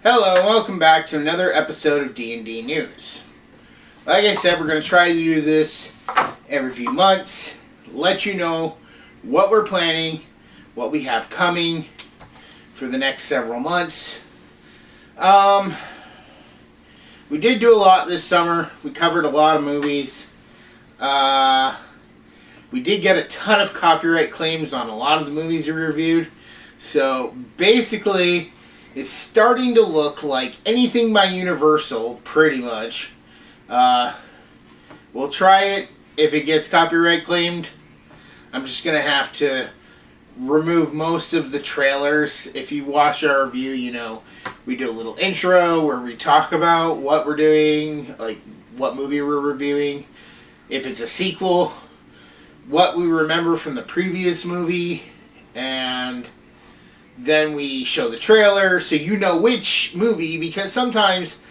Hello, and welcome back to another episode of D&D News. Like I said, we're going to try to do this every few months, let you know what we're planning, what we have coming for the next several months. We did do a lot this summer. We covered a lot of movies. We did get a ton of copyright claims on a lot of the movies we reviewed. So basically, it's starting to look like anything by Universal, pretty much. We'll try it if it gets copyright claimed. I'm just going to have to remove most of the trailers. If you watch our review, you know, we do a little intro where we talk about what we're doing, like what movie we're reviewing. If it's a sequel, what we remember from the previous movie, and then we show the trailer so you know which movie, because sometimes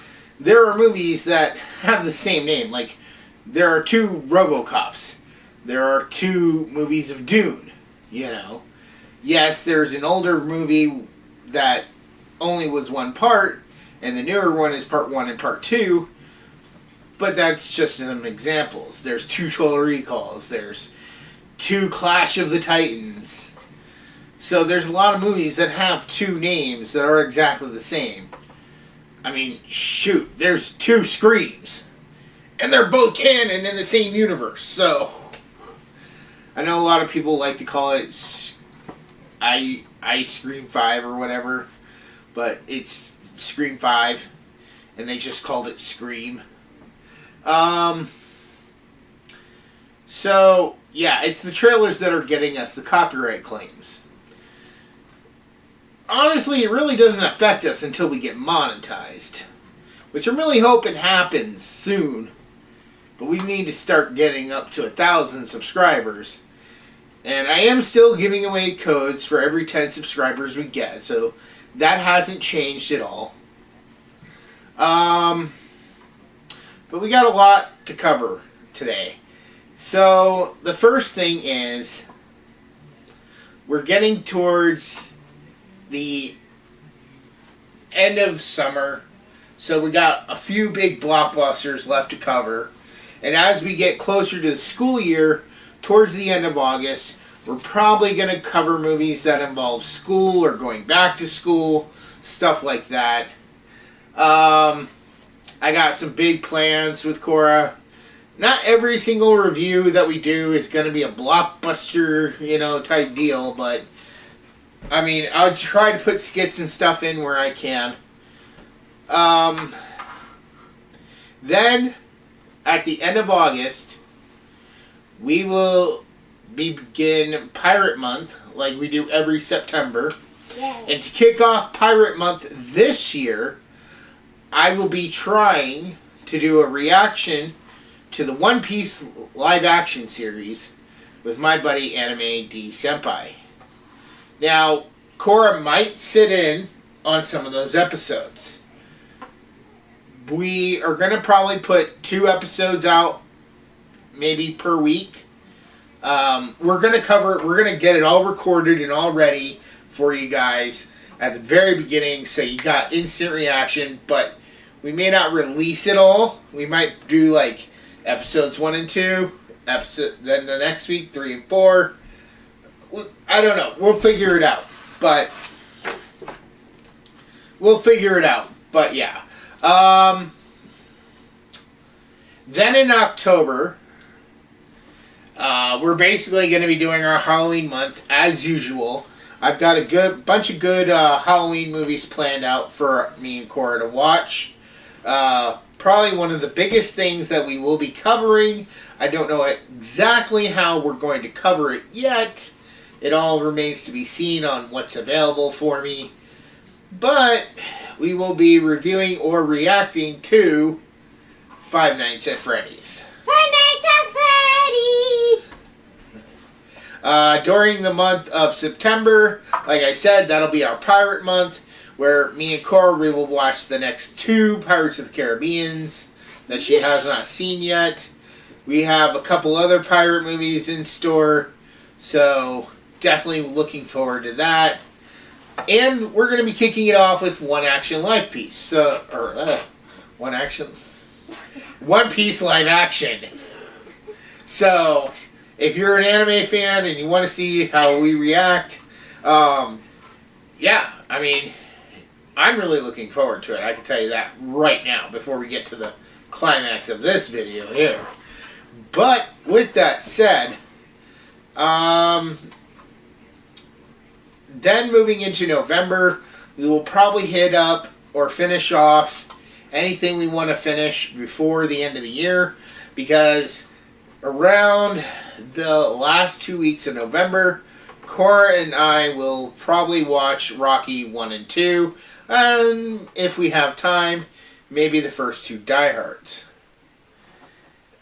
there are movies that have the same name. Like, there are two RoboCops. There are two movies of Dune, you know. Yes, there's an older movie that only was one part, and the newer one is part 1 and part 2, but that's just some examples. There's two Total Recalls. There's two Clash of the Titans. So there's a lot of movies that have two names that are exactly the same. I mean, shoot, there's two Screams. And they're both canon in the same universe. So I know a lot of people like to call it I Scream 5 or whatever. But it's Scream 5. And they just called it Scream. So, yeah, it's the trailers that are getting us the copyright claims. Honestly, it really doesn't affect us until we get monetized, which I'm really hoping happens soon. But we need to start getting up to 1,000 subscribers. And I am still giving away codes for every 10 subscribers we get, so that hasn't changed at all. But we got a lot to cover today. So, the first thing is, we're getting towards the end of summer, so we got a few big blockbusters left to cover. And as we get closer to the school year, towards the end of August, we're probably going to cover movies that involve school or going back to school, stuff like that. I got some big plans with Cora. Not every single review that we do is going to be a blockbuster, you know, type deal, but I mean, I'll try to put skits and stuff in where I can. Then, at the end of August, we will begin Pirate Month, like we do every September. Yay. And to kick off Pirate Month this year, I will be trying to do a reaction to the One Piece live-action series with my buddy Anime D Senpai. Now, Cora might sit in on some of those episodes. We are going to probably put 2 episodes out, maybe per week. We're going to get it all recorded and all ready for you guys at the very beginning, so you got instant reaction, but we may not release it all. We might do like episodes 1 and 2, then the next week 3 and 4. I don't know. We'll figure it out. But yeah. Then in October, we're basically going to be doing our Halloween month as usual. I've got a bunch of good Halloween movies planned out for me and Cora to watch. Probably one of the biggest things that we will be covering. I don't know exactly how we're going to cover it yet. It all remains to be seen on what's available for me. But we will be reviewing or reacting to Five Nights at Freddy's. Five Nights at Freddy's! During the month of September, like I said, that'll be our Pirate Month, where me and Cora, we will watch the next 2 Pirates of the Caribbeans that she has not seen yet. We have a couple other pirate movies in store, so definitely looking forward to that. And we're going to be kicking it off with One Piece live action. So, if you're an anime fan and you want to see how we react, yeah, I mean, I'm really looking forward to it. I can tell you that right now before we get to the climax of this video here. But with that said, then moving into November, we will probably hit up or finish off anything we want to finish before the end of the year, because around the last 2 weeks of November, Cora and I will probably watch Rocky 1 and 2, and if we have time, maybe the first 2 Die Hards.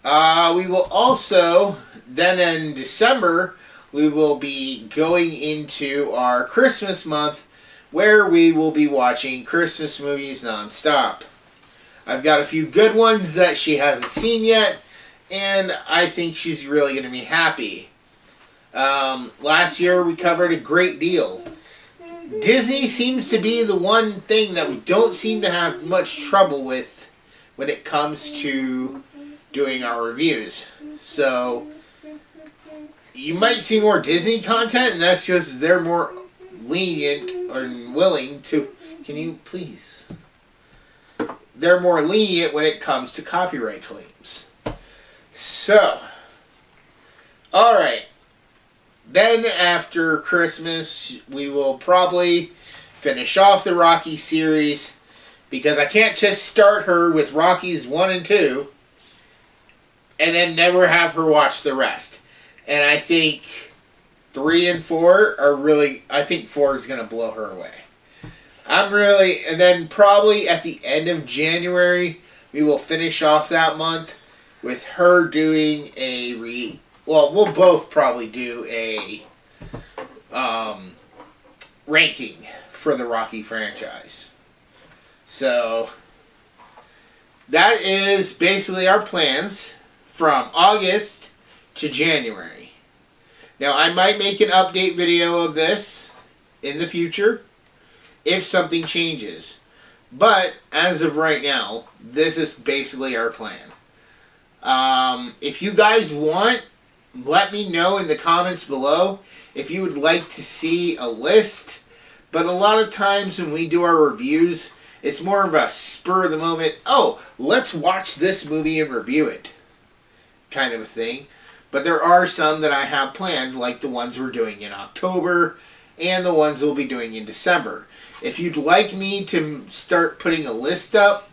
We will also, then in December, we will be going into our Christmas month, where we will be watching Christmas movies nonstop. I've got a few good ones that she hasn't seen yet, and I think she's really going to be happy. Last year we covered a great deal. Disney seems to be the one thing that we don't seem to have much trouble with when it comes to doing our reviews. So, you might see more Disney content, and that's because they're more lenient or willing to... Can you please... They're more lenient when it comes to copyright claims. So, alright. Then after Christmas, we will probably finish off the Rocky series, because I can't just start her with Rockies 1 and 2 and then never have her watch the rest. And I think 3 and 4 are really... I think 4 is going to blow her away. And then probably at the end of January, we will finish off that month with her doing well, we'll both probably do a ranking for the Rocky franchise. So, that is basically our plans from August to January. Now, I might make an update video of this in the future if something changes. But, as of right now, this is basically our plan. If you guys want, let me know in the comments below if you would like to see a list. But a lot of times when we do our reviews, it's more of a spur of the moment, oh, let's watch this movie and review it kind of a thing. But there are some that I have planned, like the ones we're doing in October and the ones we'll be doing in December. If you'd like me to start putting a list up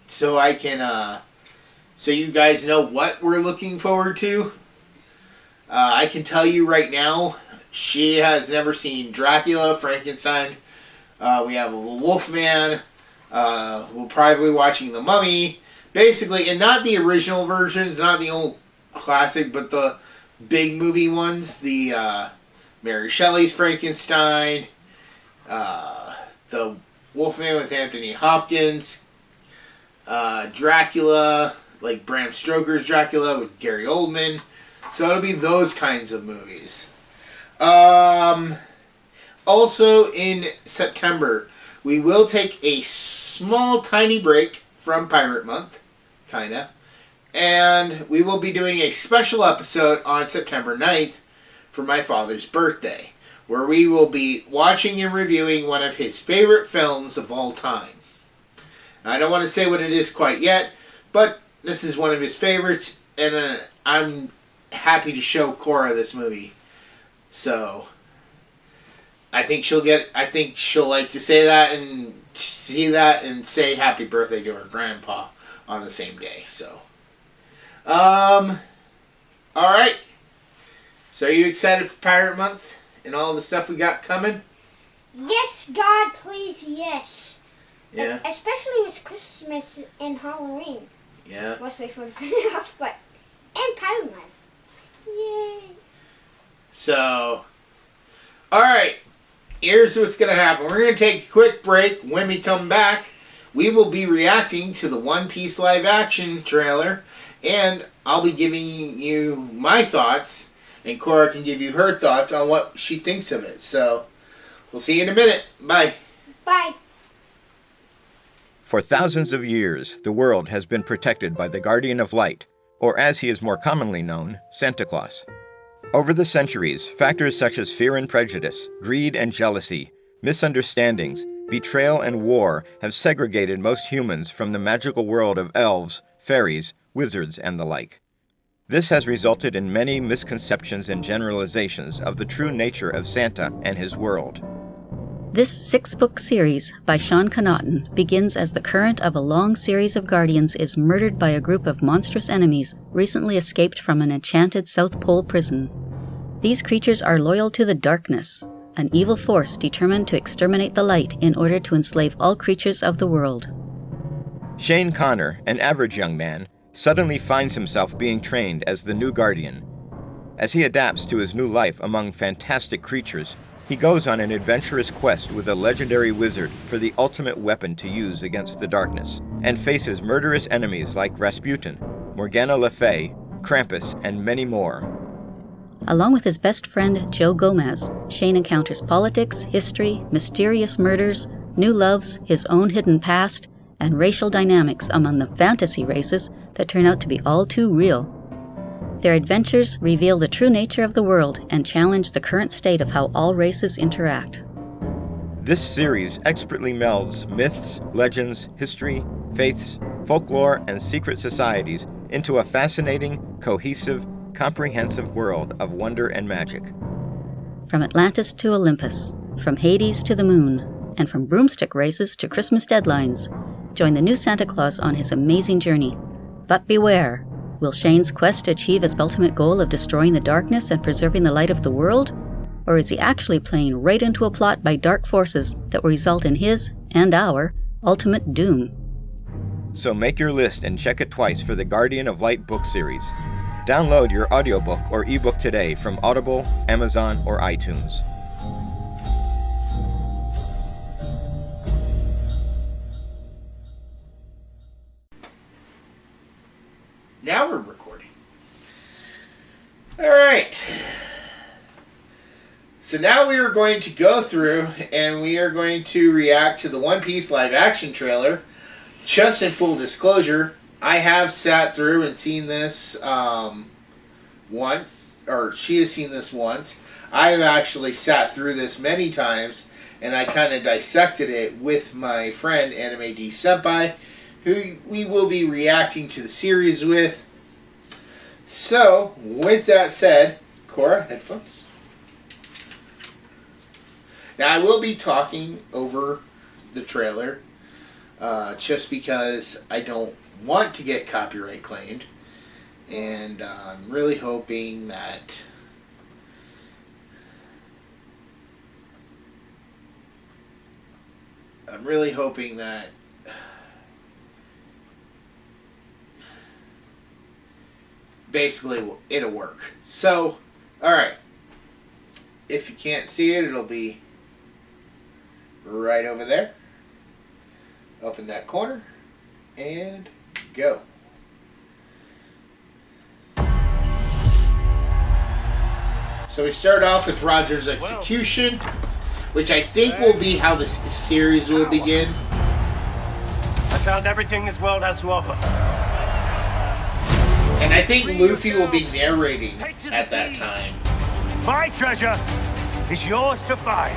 so I can, so you guys know what we're looking forward to, I can tell you right now, she has never seen Dracula, Frankenstein. We have a Wolfman. We'll probably be watching The Mummy. Basically, and not the original versions, not the old classic, but the big movie ones. The Mary Shelley's Frankenstein. The Wolfman with Anthony Hopkins. Dracula, like Bram Stoker's Dracula with Gary Oldman. So it'll be those kinds of movies. Also in September, we will take a small tiny break from Pirate Month, kinda. And we will be doing a special episode on September 9th for my father's birthday, where we will be watching and reviewing one of his favorite films of all time. I don't want to say what it is quite yet, but this is one of his favorites, and I'm happy to show Cora this movie. So, I think she'll like to say that and see that and say happy birthday to her grandpa on the same day. So, alright. So, are you excited for Pirate Month and all the stuff we got coming? Yes, God, please, yes. Yeah. Especially with Christmas and Halloween. Yeah. Mostly for the FNAF, but... And Pirate Month. Yay. So, alright. Here's what's going to happen. We're going to take a quick break. When we come back, we will be reacting to the One Piece live action trailer. And I'll be giving you my thoughts. And Cora can give you her thoughts on what she thinks of it. So, We'll see you in a minute. Bye. Bye. For thousands of years, the world has been protected by the Guardian of Light, or as he is more commonly known, Santa Claus. Over the centuries, factors such as fear and prejudice, greed and jealousy, misunderstandings, betrayal and war have segregated most humans from the magical world of elves, fairies, wizards, and the like. This has resulted in many misconceptions and generalizations of the true nature of Santa and his world. This 6-book series by Sean Connaughton begins as the current of a long series of guardians is murdered by a group of monstrous enemies recently escaped from an enchanted South Pole prison. These creatures are loyal to the darkness, an evil force determined to exterminate the light in order to enslave all creatures of the world. Shane Connor, an average young man, suddenly finds himself being trained as the new guardian. As he adapts to his new life among fantastic creatures, he goes on an adventurous quest with a legendary wizard for the ultimate weapon to use against the darkness, and faces murderous enemies like Rasputin, Morgana Le Fay, Krampus, and many more. Along with his best friend Joe Gomez, Shane encounters politics, history, mysterious murders, new loves, his own hidden past, and racial dynamics among the fantasy races that turn out to be all too real. Their adventures reveal the true nature of the world and challenge the current state of how all races interact. This series expertly melds myths, legends, history, faiths, folklore, and secret societies into a fascinating, cohesive, comprehensive world of wonder and magic. From Atlantis to Olympus, from Hades to the moon, and from broomstick races to Christmas deadlines, join the new Santa Claus on his amazing journey. But beware, will Shane's quest achieve his ultimate goal of destroying the darkness and preserving the light of the world? Or is he actually playing right into a plot by dark forces that will result in his, and our, ultimate doom? So make your list and check it twice for the Guardian of Light book series. Download your audiobook or ebook today from Audible, Amazon, or iTunes. Now we're recording. Alright. So now we are going to go through and we are going to react to the One Piece live action trailer. Just in full disclosure, I have sat through and seen this once, or she has seen this once. I have actually sat through this many times and I kind of dissected it with my friend Anime D Senpai, who we will be reacting to the series with. So, with that said, Cora, headphones. Now, I will be talking over the trailer, just because I don't want to get copyright claimed, and I'm really hoping that basically it'll work. So, alright. If you can't see it, it'll be right over there. Up in that corner. And go. So we start off with Roger's execution, which I think will be how the series will begin. I found everything this world has to offer. And I think Luffy will be narrating at that time. My treasure is yours to find.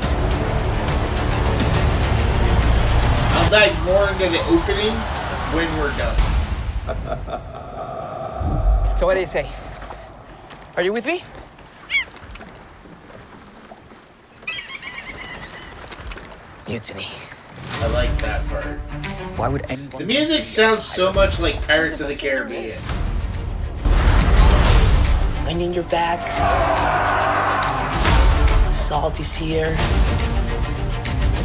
I'll dive more into the opening when we're done. So what do you say? Are you with me? Mutiny. I like that part. Why would anyone... The music sounds so much like Pirates of the Caribbean. Wind in your back. Salty seer.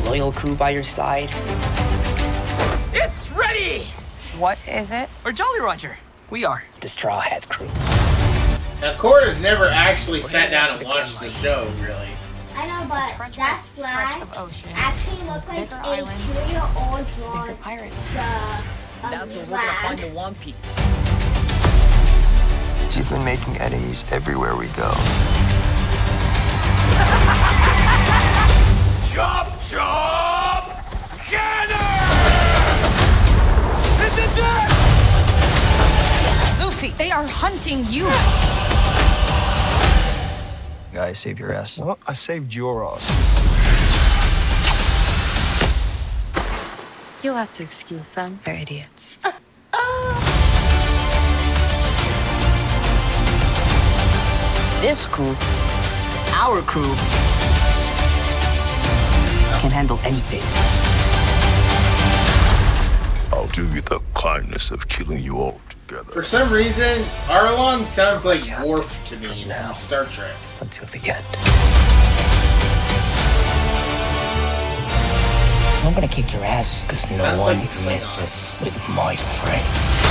Loyal crew by your side. It's ready! What is it? We're Jolly Roger. We are the Straw Hat Crew. Now, Cora's never actually sat down and watched the show, really. I know, but that Treacherous flag stretch of ocean actually looked like bigger a islands 2-year-old drawn bigger pirates. That's where we're gonna find the flag. One Piece. You've been making enemies everywhere we go. Chop, chop! Cannon! Hit the deck! Luffy, they are hunting you. Guy, save your ass. Well, I saved your ass. You'll have to excuse them. They're idiots. This crew, our crew, can handle anything. I'll do you the kindness of killing you all together. For some reason, Arlong sounds like Worf to me from Star Trek. Until the end. I'm gonna kick your ass because no Sounds one like a Klingon. messes with my friends.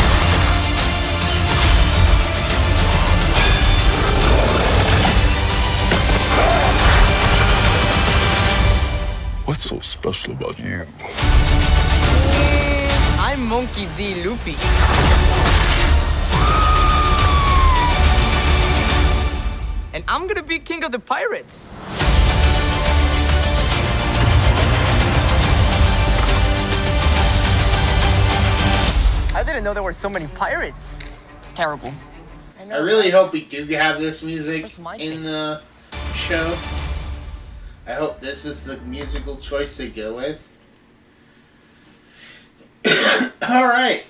What's so special about you? I'm Monkey D. Luffy. And I'm gonna be king of the pirates. I didn't know there were so many pirates. It's terrible. I really hope we do have this music Where's my in face? the show. I hope this is the musical choice they go with. Alright.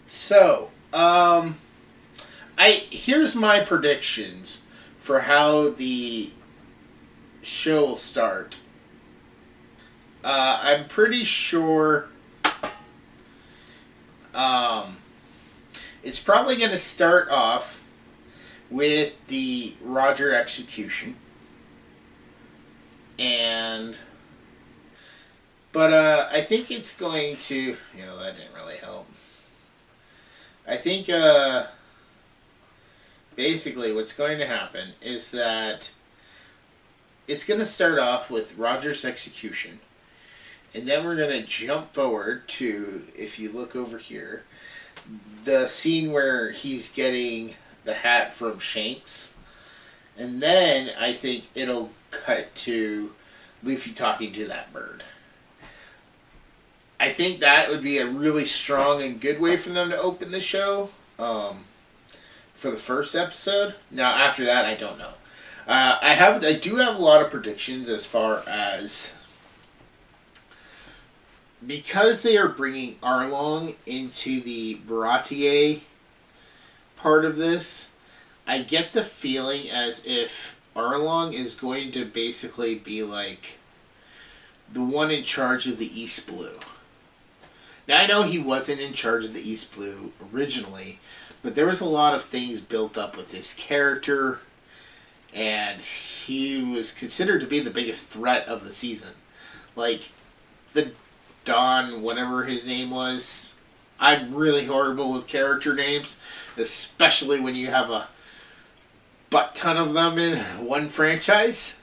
So, here's my predictions for how the show will start. I'm pretty sure it's probably going to start off with the Roger execution. But I think it's going to, that didn't really help. I think basically what's going to happen is that it's going to start off with Roger's execution. And then we're going to jump forward to, if you look over here, the scene where he's getting the hat from Shanks. And then I think it'll cut to Luffy talking to that bird. I think that would be a really strong and good way for them to open the show for the first episode. Now, after that, I don't know. I do have a lot of predictions as far as, because they are bringing Arlong into the Baratier part of this, I get the feeling as if Arlong is going to basically be like the one in charge of the East Blue. Now, I know he wasn't in charge of the East Blue originally, but there was a lot of things built up with his character, and he was considered to be the biggest threat of the season. Like, the Don, whatever his name was. I'm really horrible with character names, especially when you have a butt ton of them in one franchise.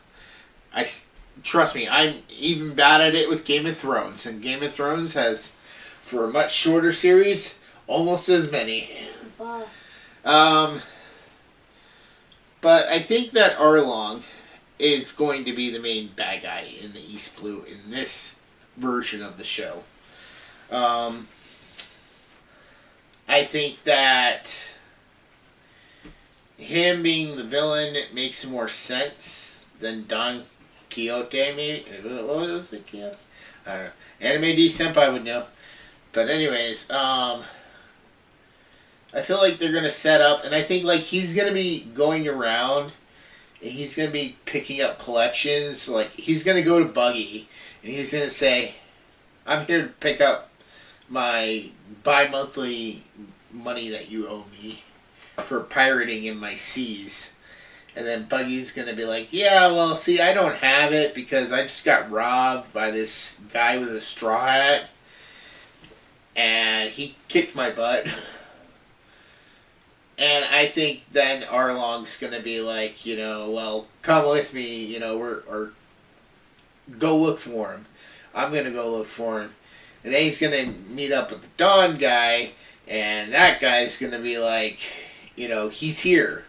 Trust me, I'm even bad at it with Game of Thrones, and Game of Thrones has, for a much shorter series, almost as many. But I think that Arlong is going to be the main bad guy in the East Blue in this version of the show. I think that him being the villain makes more sense than Don Quixote, maybe? What was it, Quixote? I don't know. Anime D Senpai would know. But anyways, I feel like they're going to set up, and I think like he's going to be going around, and he's going to be picking up collections. Like, he's going to go to Buggy, and he's going to say, I'm here to pick up my bi-monthly money that you owe me for pirating in my seas. And then Buggy's going to be like, yeah, well, see, I don't have it because I just got robbed by this guy with a straw hat. And he kicked my butt. And I think then Arlong's going to be like, well, come with me, or go look for him. I'm going to go look for him. And then he's going to meet up with the Dawn guy, and that guy's going to be like, he's here.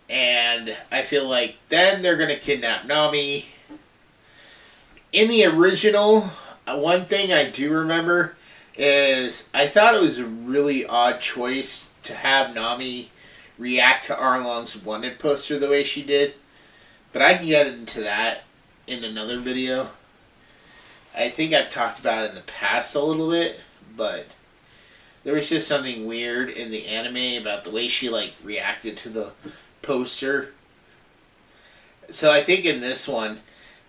And I feel like then they're going to kidnap Nami, in the original, one thing I do remember is I thought it was a really odd choice to have Nami react to Arlong's wanted poster the way she did. But I can get into that in another video. I think I've talked about it in the past a little bit, but there was just something weird in the anime about the way she reacted to the poster. So I think in this one,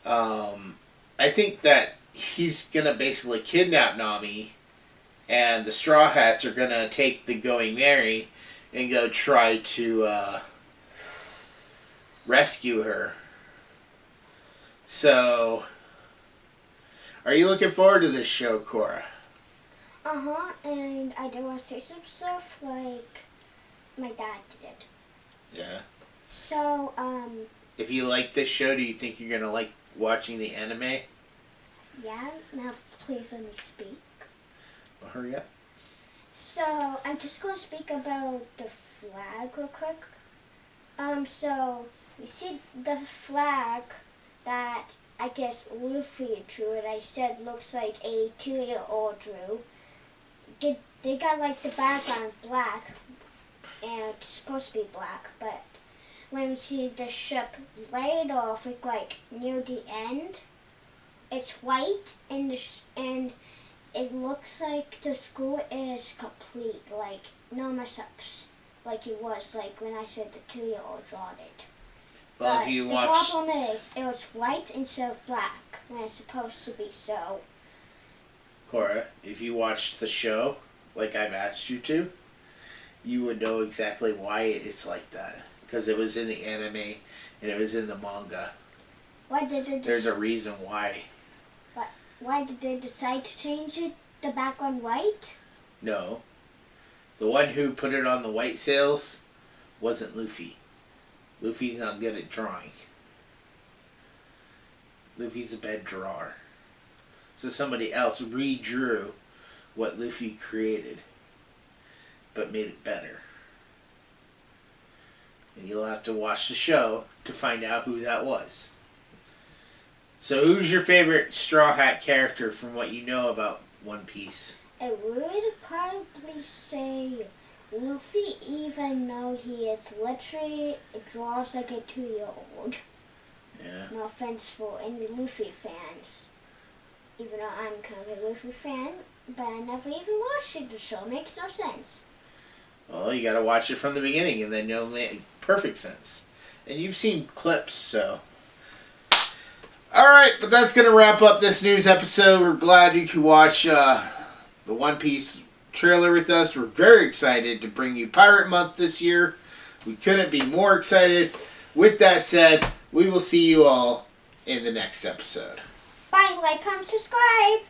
I think that he's gonna basically kidnap Nami, and the Straw Hats are gonna take the Going Merry and go try to rescue her. So, are you looking forward to this show, Cora? Uh-huh, and I do want to say some stuff like my dad did. Yeah. So, If you like this show, do you think you're gonna like watching the anime? yeah, now please let me speak. Well, hurry up. So, I'm just going to speak about the flag real quick. So, you see the flag that I guess Luffy drew, and I said looks like a 2-year-old drew. They got the background black, and it's supposed to be black, but when you see the ship laid off, near the end, it's white, and it looks like the school is complete, no mess-ups, like it was, when I said the 2-year-old drawed it. Well, But if you the watch, problem is, it was white instead of black, when it's supposed to be so. Cora, if you watched the show, like I've asked you to, you would know exactly why it's like that. Because it was in the anime, and it was in the manga. Why did they There's a reason why. Why did they decide to change it, the background white? No. The one who put it on the white sails wasn't Luffy. Luffy's not good at drawing. Luffy's a bad drawer. So somebody else redrew what Luffy created, but made it better. And you'll have to watch the show to find out who that was. So who's your favorite Straw Hat character from what you know about One Piece? I would probably say Luffy, even though he is literally draws like a 2-year-old. Yeah. No offense for any Luffy fans. Even though I'm kind of a Luffy fan, but I never even watched it. The show makes no sense. Well, you gotta watch it from the beginning and then you'll make perfect sense. And you've seen clips, so. Alright, but that's gonna wrap up this news episode. We're glad you could watch the One Piece trailer with us. We're very excited to bring you Pirate Month this year. We couldn't be more excited. With that said, we will see you all in the next episode. Bye, like, comment, subscribe.